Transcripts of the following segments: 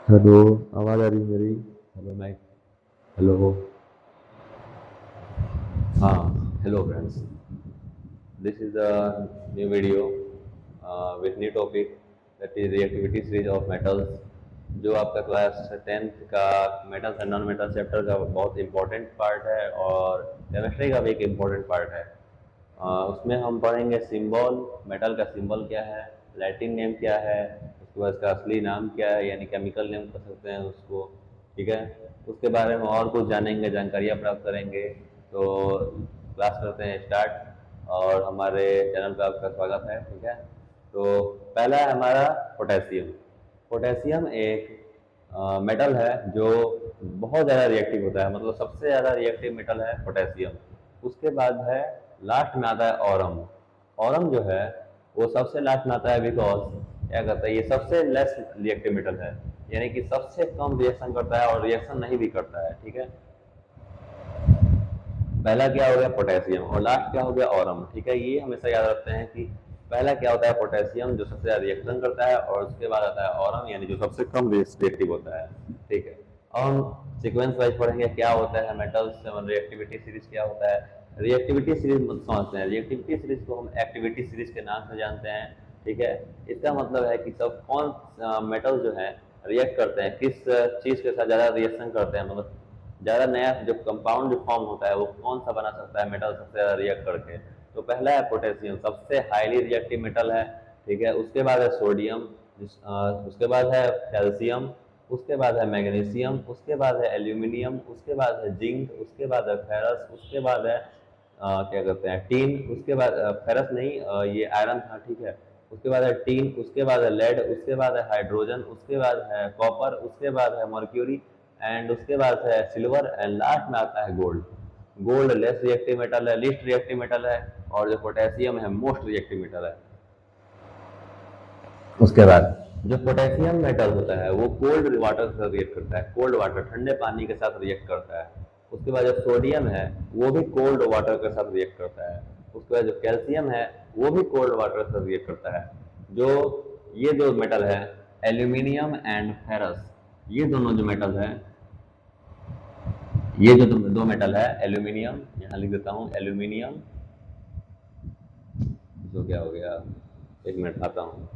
Hello. आवाज़ आ रही है मेरी? Hello mike. हेलो। हाँ। Hello friends, this is a new video with new topic, that is reactivity series of metals। जो आपका क्लास 10th का metals and non metal chapter का बहुत इंपॉर्टेंट पार्ट है और केमिस्ट्री का भी एक इम्पॉर्टेंट पार्ट है। उसमें हम पढ़ेंगे सिंबल, मेटल का सिंबल क्या है, लैटिन नेम क्या है, उसके बाद इसका असली नाम क्या है, यानी केमिकल नेम कह सकते हैं उसको। ठीक है। उसके बारे में और कुछ जानेंगे, जानकारियाँ प्राप्त करेंगे। तो क्लास करते हैं स्टार्ट, और हमारे चैनल पे आपका स्वागत है। ठीक है। तो पहला है हमारा पोटेशियम। पोटेशियम एक मेटल है जो बहुत ज़्यादा रिएक्टिव होता है, मतलब सबसे ज़्यादा रिएक्टिव मेटल है पोटेशियम। उसके बाद है, लास्ट में आता है ऑरम। ऑरम जो है वो सबसे लास्ट में आता है, बिकॉज क्या करता है, ये सबसे लेस रिएक्टिव मेटल है, यानी कि सबसे कम रिएक्शन करता है और रिएक्शन नहीं भी करता है। ठीक है। पहला क्या हो गया पोटेशियम, और लास्ट क्या हो गया ऑरम। ठीक है, ये हमेशा याद रखते हैं कि पहला क्या होता है पोटेशियम, जो सबसे ज्यादा रिएक्शन करता है, और उसके बाद आता है ऑरम, यानी जो सबसे कम रिएक्टिव होता है। ठीक है। और हम सीक्वेंस वाइज पढ़ेंगे क्या होता है मेटल्स, रिएक्टिविटी सीरीज क्या होता है। रिएक्टिविटी सीरीज समझते हैं, रिएक्टिविटी सीरीज को हम एक्टिविटी सीरीज के नाम से जानते हैं। ठीक है। इसका मतलब है कि सब कौन मेटल जो है रिएक्ट करते हैं, किस चीज के साथ ज्यादा रिएक्शन करते हैं, मतलब ज़्यादा नया जो कंपाउंड जो फॉर्म होता है वो कौन सा बना सकता है मेटल सबसे ज़्यादा रिएक्ट करके। तो पहला है पोटेशियम, सबसे हाईली रिएक्टिव मेटल है। ठीक है। उसके बाद है सोडियम, उसके बाद है कैल्शियम, उसके बाद है मैग्नीशियम, उसके बाद है एल्यूमिनियम, उसके बाद है जिंक, उसके बाद है फेरस, उसके बाद है क्या कहते हैं टीन, उसके बाद फेरस नहीं, ये आयरन था। ठीक है। उसके बाद है टीन, उसके बाद है लेड, उसके बाद है हाइड्रोजन, उसके बाद है कॉपर, उसके बाद है मर्क्यूरी, एंड उसके बाद है सिल्वर, एंड लास्ट में आता है gold. Gold less reactive metal है, लीस्ट रिएक्टिव मेटल है, और जो पोटेशियम है मोस्ट रिएक्टिव मेटल है। उसके बाद जो पोटेशियम मेटल होता है वो कोल्ड वाटर से रिएक्ट करता है, कोल्ड वाटर ठंडे पानी के साथ रिएक्ट करता है। उसके बाद जो सोडियम है वो भी कोल्ड वाटर के साथ रिएक्ट करता है। उसके बाद जो कैल्शियम है वो भी कोल्ड वाटर से रिएक्ट करता है। जो ये जो मेटल है, एल्यूमिनियम एंड फेरस, ये दोनों जो मेटल है, ये जो दो मेटल है, एल्यूमिनियम, यहाँ लिख देता हूँ एल्यूमिनियम, जो क्या हो गया, एक मिनट आता हूँ।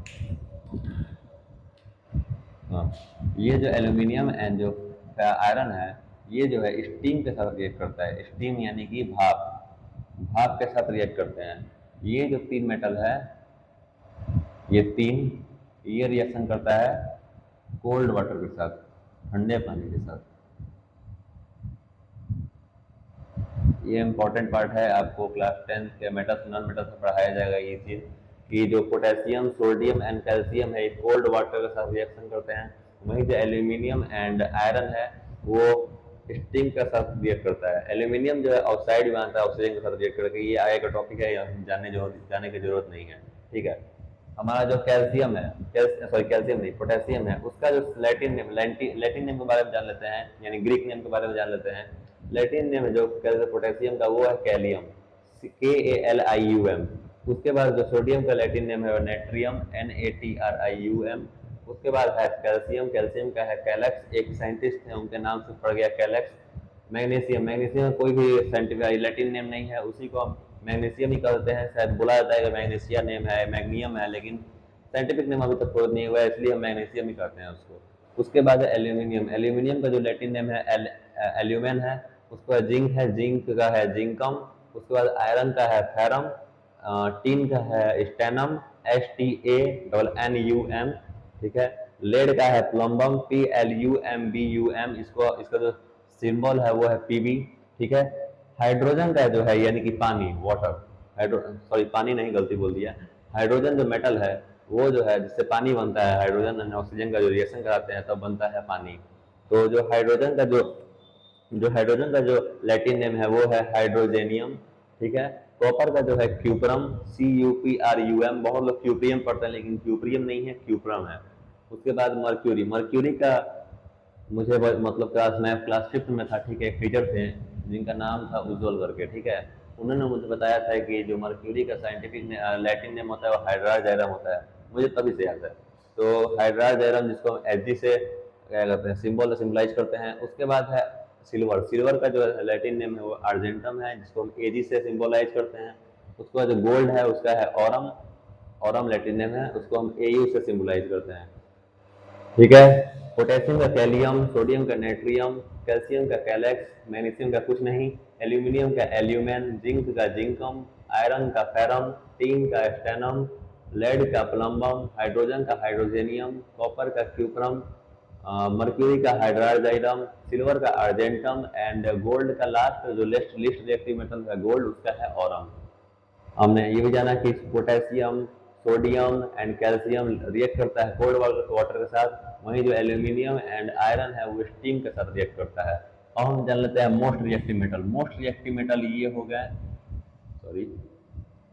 हाँ, ये जो एल्यूमिनियम एंड जो आयरन है, ये जो है स्टीम के साथ रिएक्ट करता है। स्टीम यानी कि भाप, भाप के साथ रिएक्ट करते हैं। ये जो तीन मेटल है, ये तीन, ये रिएक्शन करता है कोल्ड वाटर के साथ, ठंडे पानी के साथ। ये इम्पोर्टेंट पार्ट है, आपको क्लास 10 के मेटल्स नॉन मेटल्स में पढ़ाया जाएगा ये चीज़, कि जो पोटेशियम सोडियम एंड कैल्शियम है ये कोल्ड वाटर के साथ रिएक्शन करते हैं। वहीं जो एल्यूमिनियम एंड आयरन है वो स्टीम के साथ रिएक्ट करता है। एल्यूमिनियम जो है ऑक्साइड में आता है, ऑक्सीजन के साथ रिएक्ट करके, ये आगे का टॉपिक है, जाने की जरूरत नहीं है। ठीक है। हमारा जो कैल्शियम है, सॉरी कैल्शियम नहीं, पोटेशियम है, उसका जो लैटिन नेम, लैटिन नेम के बारे में जान लेते हैं, यानी ग्रीक नेम के बारे में जान लेते हैं। लैटिन नेम जो पोटेशियम का वो है कैलियम, KALIUM। उसके बाद जो सोडियम का लैटिन नेम है वो नेट्रियम, NATRIUM। उसके बाद है कैल्शियम, कैल्शियम का है कैलेक्स, एक साइंटिस्ट है उनके नाम से पड़ गया कैलेक्स। मैग्नीशियम, मैग्नीशियम कोई भी साइंटिफिक लैटिन नेम नहीं है, उसी को हम मैग्नीशियम ही कहते हैं। शायद बोला जाता है कि मैग्नीशिया नेम है, मैग्नियम है, लेकिन साइंटिफिक नेम अभी तक प्रूव नहीं हुआ है, इसलिए हम मैग्नीशियम ही कहते हैं उसको। उसके बाद है एल्यूमिनियम, एल्यूमिनियम का जो लैटिन नेम है एल्यूमेन है। उसके बाद जिंक है, जिंक का है जिंकम। उसके बाद आयरन का है फेरम, टीन का है स्टेनम, STANNUM। ठीक है। लेड का है प्लम्बम, PLUMBUM, इसको इसका जो सिंबल है वो है PB। ठीक है। हाइड्रोजन का जो है यानी कि पानी, वाटर, हाइड्रो सॉरी पानी नहीं, गलती बोल दिया। हाइड्रोजन जो मेटल है वो जो है जिससे पानी बनता है, हाइड्रोजन और ऑक्सीजन का जो रिएक्शन कराते हैं तब बनता है पानी। तो जो लैटिन नेम है वो है हाइड्रोजेनियम। ठीक है। कॉपर का जो है क्यूप्रम, CUPRUM, बहुत लोग क्यूप्रियम पढ़ते हैं लेकिन क्यूप्रियम नहीं है, क्यूप्रम है। उसके बाद मर्क्यूरी, मर्क्यूरी का मुझे मतलब क्लास 5th में था। ठीक है। एक टीचर थे जिनका नाम था उज्ज्वल करके। ठीक है। उन्होंने मुझे बताया था कि जो मर्क्यूरी का साइंटिफिक लैटिन नेम होता है वो हाइड्रा जैरम होता है, मुझे तभी से याद है। तो हाइड्रा जैरम, जिसको हम Hg से क्या कहते हैं सिंबलाइज करते हैं। उसके बाद है सिल्वर। सिल्वर का जो लैटिन नेम है वो अर्जेंटम है, जिसको हम एजी से सिंबलाइज करते हैं। उसके बाद जो गोल्ड है उसका है ऑरम। ऑरम लैटिन नेम है, उसको हम एयू से सिंबलाइज करते हैं। ठीक है। पोटेशियम का कैलियम, सोडियम का नेट्रियम, कैल्शियम का कैलेक्स, मैग्नीशियम का कुछ नहीं, एल्यूमिनियम का एल्यूमेन, जिंक का जिंकम, आयरन का फेरम, टीन का स्टेनम, लेड का प्लम्बम, हाइड्रोजन का हाइड्रोजेनियम, कॉपर का क्यूप्रम, मर्क्यूरी का हाइड्राजाइडम, सिल्वर का अर्जेंटम एंड गोल्ड का लास्ट जो लिस्ट रिएक्टिव मेटल है गोल्ड, उसका है ऑरम। हमने ये भी जाना कि potassium, sodium and calcium react करता है कोल्ड वाटर के साथ, वहीं जो एल्यूमिनियम एंड आयरन है वो स्टीम के साथ रिएक्ट करता है। अब हम जान लेते हैं most reactive metal. Most reactive metal ये हो गए, सॉरी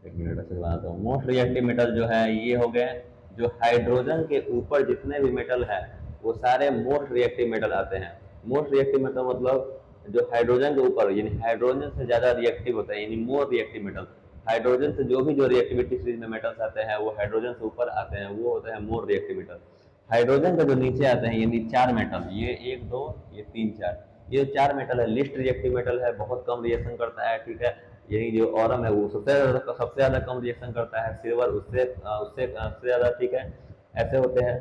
एक मिनट से बनाता हूँ। मोस्ट रिएक्टिव मेटल जो है ये हो गए जो हाइड्रोजन के ऊपर जितने भी मेटल है वो सारे मोस्ट रिएक्टिव मेटल आते हैं। मोस्ट रिएक्टिव मेटल मतलब जो हाइड्रोजन के ऊपर यानी हाइड्रोजन से ज्यादा रिएक्टिव होता है, यानी मोर रिएक्टिव मेटल। हाइड्रोजन से जो भी जो रिएक्टिविटी सीरीज में मेटल्स आते हैं वो हाइड्रोजन से ऊपर आते हैं, वो होता है मोर रिएक्टिव मेटल। हाइड्रोजन का जो नीचे आते हैं यानी चार मेटल, ये एक दो ये तीन चार, ये चार मेटल है लिस्ट रिएक्टिव मेटल है, बहुत कम रिएक्शन करता है। ठीक है। यही जो ऑरम है वो सबसे ज्यादा कम रिएक्शन करता है, सिल्वर उससे उससे ज्यादा। ठीक है। ऐसे होते हैं।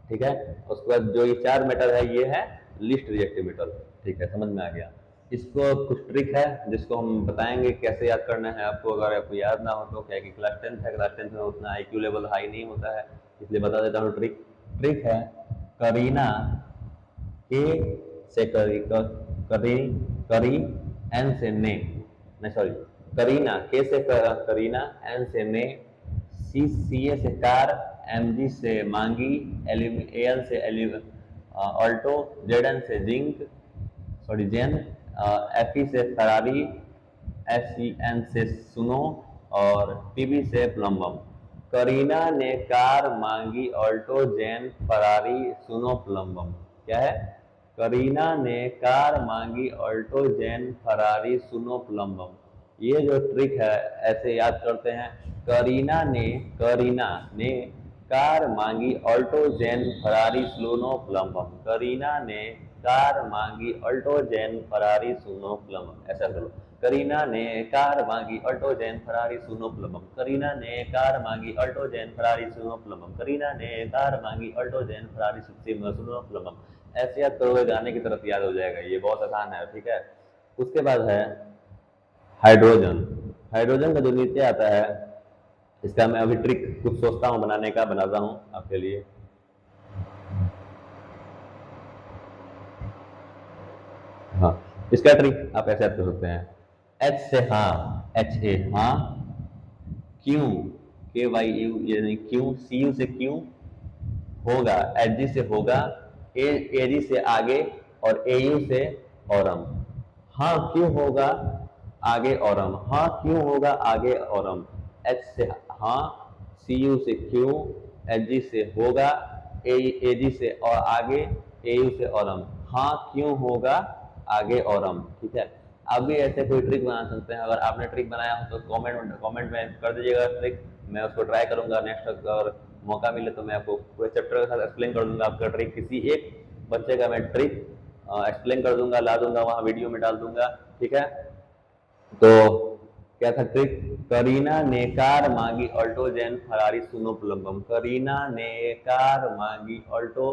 ठीक है। उसके बाद जो ये चार मेटल है ये है लिस्ट रिएक्टिव मेटल। ठीक है, समझ में आ गया। इसको कुछ ट्रिक है जिसको हम बताएंगे कैसे याद करना है आपको। अगर आपको याद ना हो तो क्या कि क्लास 10th है, क्लास 10th में उतना IQ लेवल हाई नहीं होता है, इसलिए बता देता हूँ। ट्रिक है करीना के से करी एन से ने, नहीं सॉरी, करीना के से करीना, एन से ने, सी ए से कार, MG से मांगी, AL से ऑल्टो, ZN से जिंक सॉरी जेन, FE से फरारी, SEN से सुनो और TB से प्लम्बम। करीना ने कार मांगी ऑल्टो जेन फरारी सुनो प्लम्बम। क्या है? करीना ने कार मांगी ऑल्टो जेन फरारी सुनो प्लम्बम। ये जो ट्रिक है ऐसे याद करते हैं। करीना ने कार मांगी ऑल्टो जेन फरारी सुनो प्लम्बम। करीना ने कार मांगी ऑल्टो जेन फरारी सुनो प्लम्बम। ऐसा करो, करीना ने कार मांगी ऑल्टो जेन फरारी सुनो प्लम्बम। करीना ने कार मांगी ऑल्टो जेन फरारी सुनो प्लम्बम। करीना ने कार मांगी ऑल्टो जेन फरारी सुनो प्लम्बम। ऐसे याद करोगे गाने की तरफ याद हो जाएगा, ये बहुत आसान है। ठीक है। उसके बाद है हाइड्रोजन। हाइड्रोजन का जो नीचे आता है इसका मैं अभी ट्रिक कुछ सोचता हूँ बनाने का, बनाता हूँ आपके लिए। हाँ, इसका ट्रिक आप ऐसे याद कर सकते हैं। H से हाँ, HA हाँ, Q KYU यानी क्यू, CU से क्यू, होगा HG से होगा, AG से आगे और AU से औरम। हाँ क्यों होगा आगे औरम, हाँ क्यों होगा आगे औरम। H से हाँ, CU से क्यों, HG से होगा, AG से और आगे, AU से औरम। हाँ क्यों होगा आगे औरम। ठीक है। आप भी ऐसे कोई ट्रिक बना सकते हैं। अगर आपने ट्रिक बनाया हो तो कमेंट में कर दीजिएगा ट्रिक, मैं उसको ट्राई करूंगा। नेक्स्ट अगर मौका मिले तो मैं आपको पूरे चैप्टर के साथ एक्सप्लेन कर दूंगा आपका ट्रिक। किसी एक बच्चे का मैं ट्रिक एक्सप्लेन कर दूंगा, ला दूंगा वहाँ वीडियो में डाल दूंगा। ठीक है। तो क्या था ट्रिक? करीना ने कार मांगी ऑल्टो जेन फरारी सुनो प्लम्बम। करीना ने कार मांगी ऑल्टो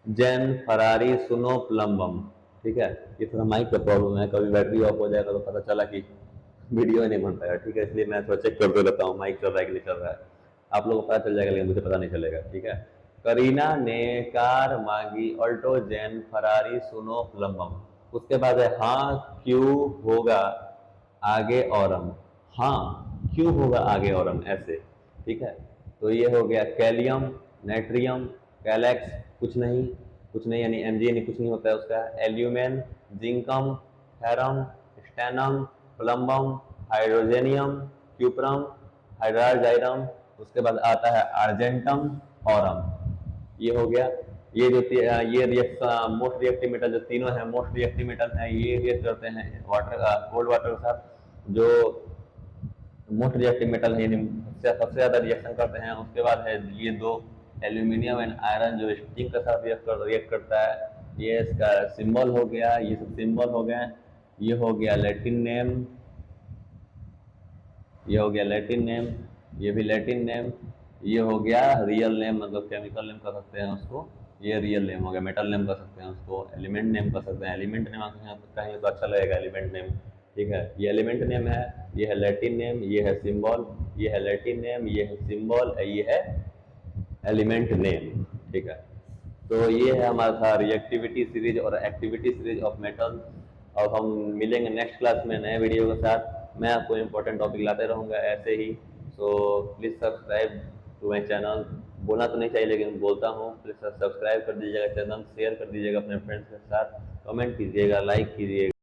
जेन फरारी सुनो प्लम्बम। ठीक है। ये थोड़ा माइक का प्रॉब्लम है, कभी बैटरी ऑफ हो जाएगा तो पता चला कि वीडियो ही नहीं बन पाएगा। ठीक है, इसलिए मैं थोड़ा चेक करते रहता हूँ माइक चल रहा है कि नहीं चल रहा है। आप लोगों को पता चल जाएगा लेकिन मुझे पता नहीं चलेगा। ठीक है। करीना ने कार मांगी ऑल्टो जेन फरारी सुनो प्लम्बम। उसके बाद है हाँ क्यों होगा आगे औरम। हाँ क्यों होगा आगे औरम, ऐसे। ठीक है। तो ये हो गया कैलियम, नेट्रियम, कैलेक्स कुछ नहीं यानी MG यानी कुछ नहीं होता है उसका, एल्यूमेन, जिंकम, फेरम, स्टेनम, प्लम्बम, हाइड्रोजेनियम, क्यूप्रम, हाइड्राजाइडम। उसके बाद आता है अर्जेंटम, ऑरम। ये हो गया। ये जो ये रिएक्शन मोस्ट रिएक्टिव मेटल जो तीनों है मोस्ट रिएक्टिव मेटल है, ये रिएक्ट करते हैं वाटर कोल्ड वाटर के साथ। जो मोस्ट रिएक्टिव मेटल है सबसे ज्यादा रिएक्शन करते हैं। उसके बाद है ये दो एल्यूमिनियम एंड आयरन जो स्टिंग के साथ रिएक्ट करता है। ये इसका सिंबल हो गया, ये सब सिंबल हो गए। ये हो गया लैटिन नेम, ये हो गया लैटिन नेम, ये भी लैटिन नेम। ये हो गया रियल नेम, मतलब केमिकल नेम कर सकते हैं उसको, ये रियल नेम हो गया। मेटल नेम कर सकते हैं उसको, एलिमेंट नेम कर सकते हैं। एलिमेंट नेम आपको यहाँ कहीं तो अच्छा लगेगा एलिमेंट नेम, ठीक है। ये एलिमेंट नेम है, ये है लैटिन नेम, ये है सिंबल, ये है लैटिन नेम, ये है सिंबल, ये है एलिमेंट नेम, ठीक है। तो ये है हमारा था रिएक्टिविटी सीरीज और एक्टिविटी सीरीज ऑफ मेटल। अब हम मिलेंगे नेक्स्ट क्लास में नए वीडियो के साथ। मैं आपको इम्पोर्टेंट टॉपिक लाते रहूँगा ऐसे ही। So please subscribe to my channel. बोलना तो नहीं चाहिए लेकिन बोलता हूँ, प्लीज़ सब्सक्राइब कर दीजिएगा चैनल, शेयर कर दीजिएगा अपने फ्रेंड्स के साथ, कमेंट कीजिएगा, लाइक कीजिएगा।